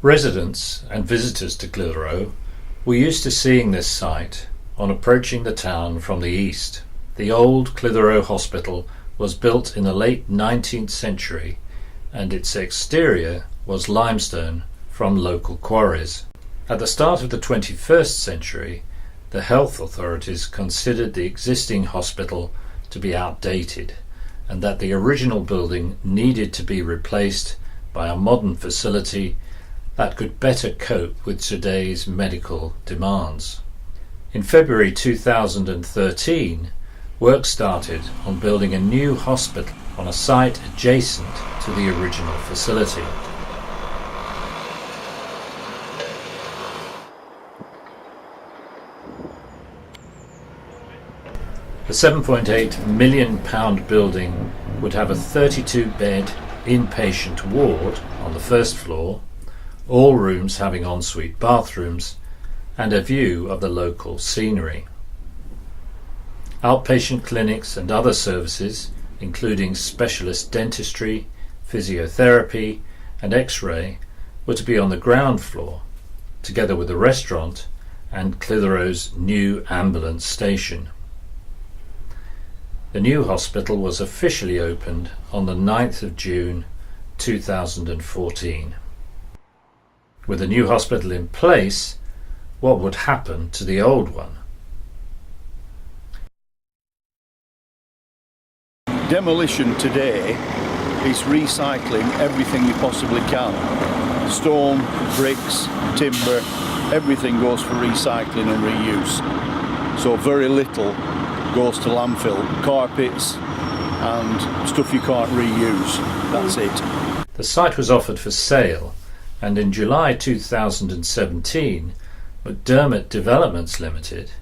Residents and visitors to Clitheroe were used to seeing this site on approaching the town from the east. The old Clitheroe Hospital was built in the late 19th century and its exterior was limestone from local quarries. At the start of the 21st century, the health authorities considered the existing hospital to be outdated and that the original building needed to be replaced by a modern facility that could better cope with today's medical demands. In February 2013, work started on building a new hospital on a site adjacent to the original facility. The £7.8 million building would have a 32-bed inpatient ward on the first floor, all rooms having ensuite bathrooms, and a view of the local scenery. Outpatient clinics and other services, including specialist dentistry, physiotherapy and X-ray, were to be on the ground floor, together with a restaurant and Clitheroe's new ambulance station. The new hospital was officially opened on the 9th of June 2014. With the new hospital in place, what would happen to the old one? Demolition today is recycling everything you possibly can. Stone, bricks, timber, everything goes for recycling and reuse. So very little goes to landfill. Carpets and stuff you can't reuse, that's it. The site was offered for sale, and in July 2017, McDermott Developments Limited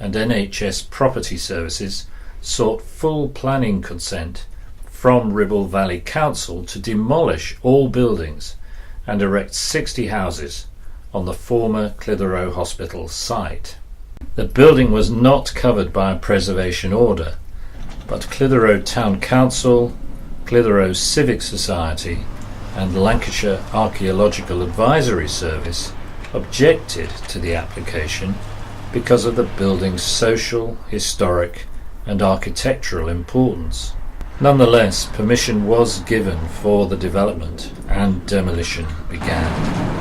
and NHS Property Services sought full planning consent from Ribble Valley Council to demolish all buildings and erect 60 houses on the former Clitheroe Hospital site. The building was not covered by a preservation order, but Clitheroe Town Council, Clitheroe Civic Society and Lancashire Archaeological Advisory Service objected to the application because of the building's social, historic and architectural importance. Nonetheless, permission was given for the development and demolition began.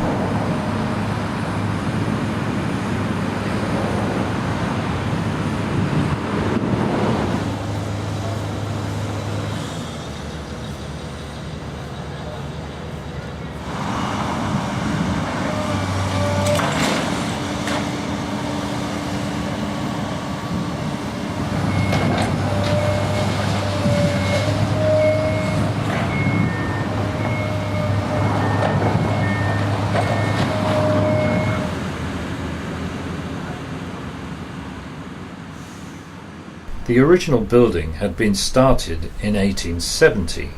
The original building had been started in 1870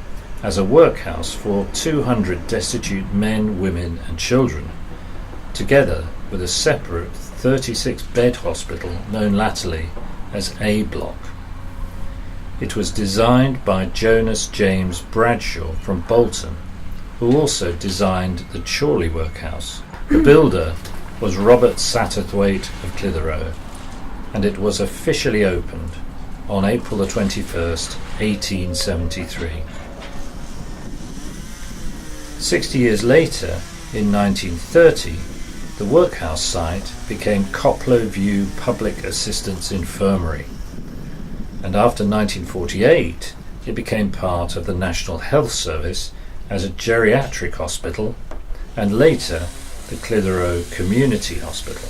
as a workhouse for 200 destitute men, women and children, together with a separate 36-bed hospital known latterly as A Block. It was designed by Jonas James Bradshaw from Bolton, who also designed the Chorley Workhouse. The builder was Robert Satterthwaite of Clitheroe, and it was officially opened on April the 21st, 1873. 60 years later, in 1930, the workhouse site became Coplow View Public Assistance Infirmary, and after 1948 it became part of the National Health Service as a geriatric hospital, and later the Clitheroe Community Hospital.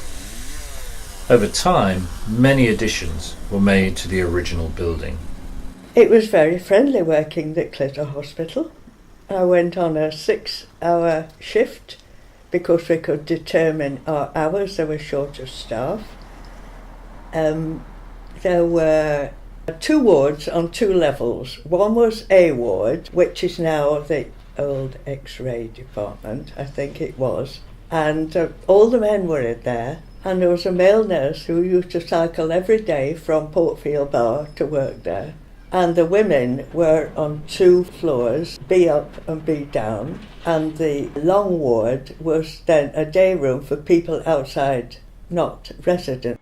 Over time, many additions were made to the original building. It was very friendly working at Clitheroe Hospital. I went on a 6-hour shift because we could determine our hours. There were short of staff. There were 2 wards on 2 levels. One was A ward, which is now the old X-ray department, I think it was. And all the men were in there. And there was a male nurse who used to cycle every day from Portfield Bar to work there. And the women were on 2 floors, B up and B down. and the long ward was then a day room for people outside, not residents.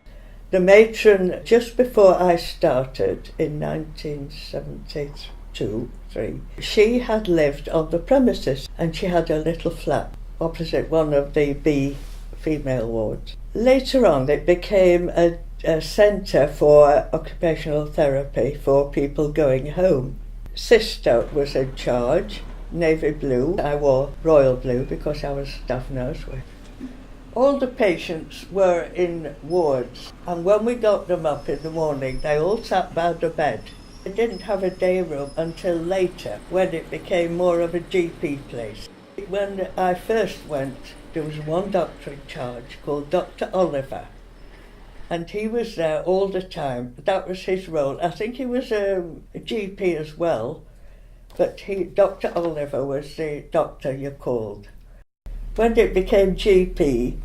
The matron, just before I started in 1972-3, she had lived on the premises and she had a little flat opposite one of the B female wards. Later on it became a centre for occupational therapy for people going home. Sister was in charge, navy blue. I wore royal blue because I was staff nurse with. All the patients were in wards, and when we got them up in the morning, they all sat by the bed. They didn't have a day room until later, when it became more of a GP place. When I first went, there was one doctor in charge called Dr. Oliver, and he was there all the time. That was his role. I think he was a GP as well, but Dr. Oliver was the doctor you called. When it became GP,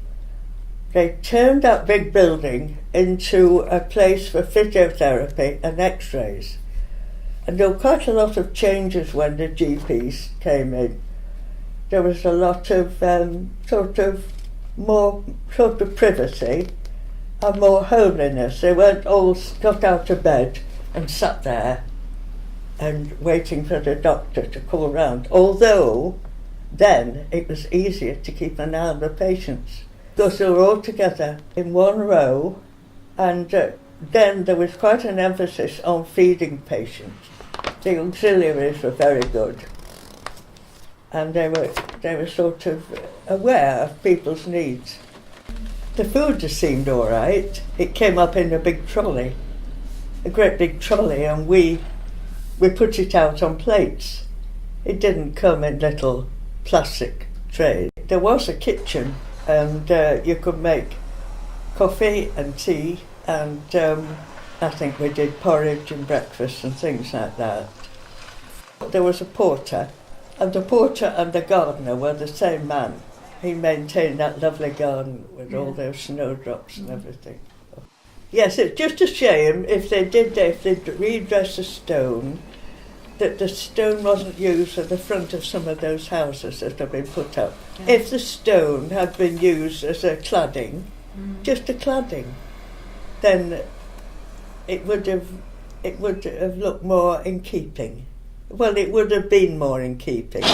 they turned that big building into a place for physiotherapy and x-rays. And there were quite a lot of changes when the GPs came in. There was a lot of more privacy and more homeliness. They weren't all got out of bed and sat there and waiting for the doctor to call round. Although then it was easier to keep an eye on the patients because they were all together in one row, and then there was quite an emphasis on feeding patients. The auxiliaries were very good, and they were sort of aware of people's needs. The food just seemed all right. It came up in a big trolley, a great big trolley, and we put it out on plates. It didn't come in little plastic trays. There was a kitchen, and you could make coffee and tea, and I think we did porridge and breakfast and things like that. There was a porter, and the porter and the gardener were the same man. He maintained that lovely garden with all those snowdrops and everything. Yes, it's just a shame if they'd redress the stone, that the stone wasn't used at the front of some of those houses that have been put up. Yeah. If the stone had been used as a cladding, just a cladding, then it would have looked more in keeping. Well, it would have been more in keeping.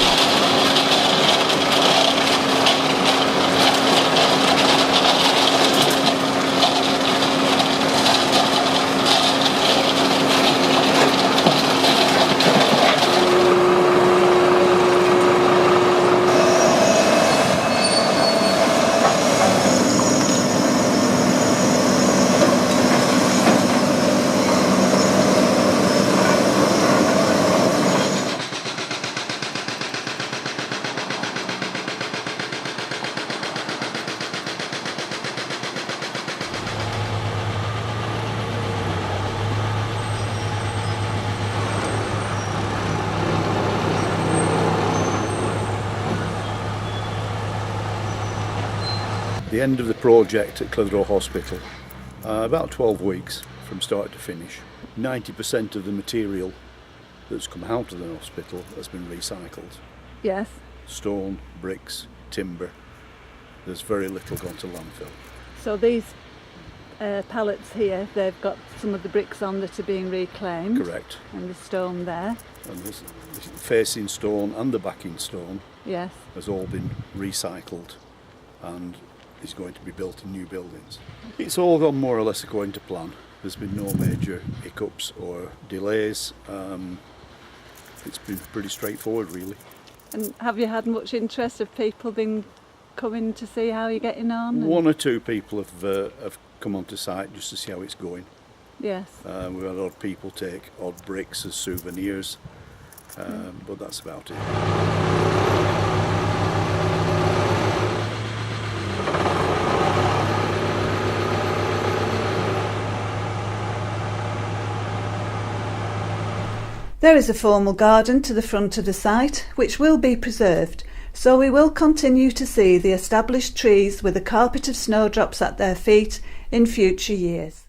The end of the project at Clitheroe Hospital, about 12 weeks from start to finish. 90% of the material that's come out of the hospital has been recycled. Yes. Stone, bricks, timber. There's very little gone to landfill. So these pallets here, they've got some of the bricks on that are being reclaimed. Correct. And the stone there. And the facing stone and the backing stone, yes, has all been recycled and is going to be built in new buildings. It's all gone more or less according to plan. There's been no major hiccups or delays. It's been pretty straightforward, really. And have you had much interest of people been coming to see how you're getting on? One or two people have come onto site just to see how it's going. Yes. We've had odd people take odd bricks as souvenirs, but that's about it. There is a formal garden to the front of the site which will be preserved, so we will continue to see the established trees with a carpet of snowdrops at their feet in future years.